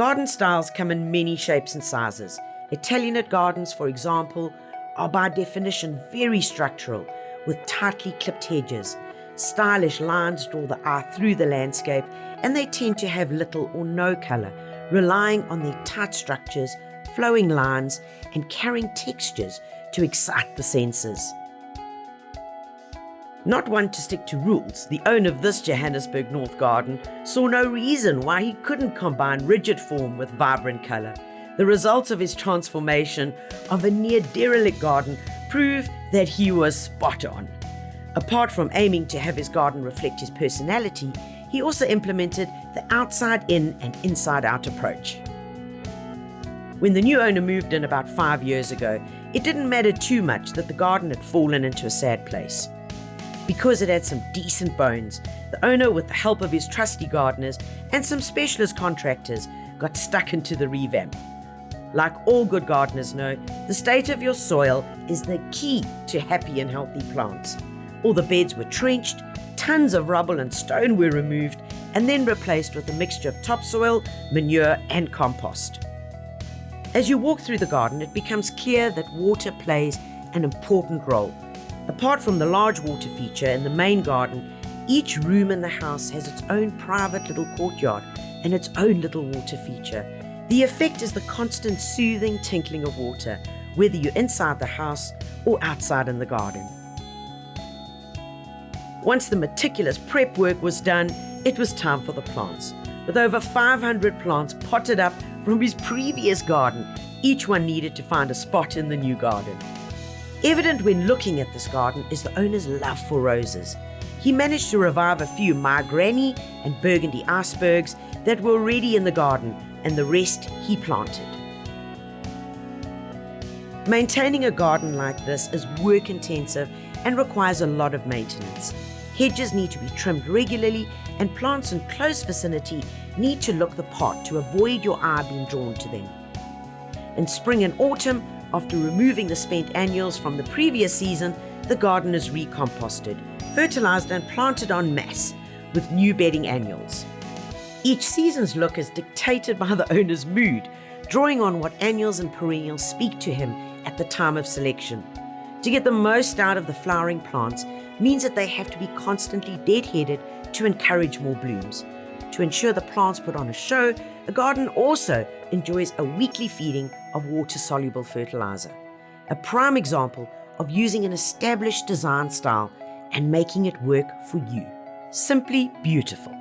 Garden styles come in many shapes and sizes. Italianate gardens, for example, are by definition very structural, with tightly clipped hedges. Stylish lines draw the eye through the landscape, and they tend to have little or no colour, relying on their tight structures, flowing lines, and carrying textures to excite the senses. Not one to stick to rules, the owner of this Johannesburg North garden saw no reason why he couldn't combine rigid form with vibrant colour. The results of his transformation of a near derelict garden prove that he was spot on. Apart from aiming to have his garden reflect his personality, he also implemented the outside-in and inside-out approach. When the new owner moved in about 5 years ago, it didn't matter too much that the garden had fallen into a sad place. Because it had some decent bones, the owner, with the help of his trusty gardeners and some specialist contractors, got stuck into the revamp. Like all good gardeners know, the state of your soil is the key to happy and healthy plants. All the beds were trenched, tons of rubble and stone were removed, and then replaced with a mixture of topsoil, manure, and compost. As you walk through the garden, it becomes clear that water plays an important role. Apart from the large water feature in the main garden, each room in the house has its own private little courtyard and its own little water feature. The effect is the constant soothing tinkling of water, whether you're inside the house or outside in the garden. Once the meticulous prep work was done, it was time for the plants. With over 500 plants potted up from his previous garden, each one needed to find a spot in the new garden. Evident when looking at this garden is the owner's love for roses. He managed to revive a few My Granny and Burgundy icebergs that were already in the garden, and the rest he planted. Maintaining a garden like this is work intensive and requires a lot of maintenance. Hedges need to be trimmed regularly, and plants in close vicinity need to look the part to avoid your eye being drawn to them. In spring and autumn, after removing the spent annuals from the previous season, the garden is recomposted, fertilized and planted en masse with new bedding annuals. Each season's look is dictated by the owner's mood, drawing on what annuals and perennials speak to him at the time of selection. To get the most out of the flowering plants means that they have to be constantly deadheaded to encourage more blooms. To ensure the plants put on a show, a garden also enjoys a weekly feeding of water-soluble fertilizer. A prime example of using an established design style and making it work for you. Simply beautiful.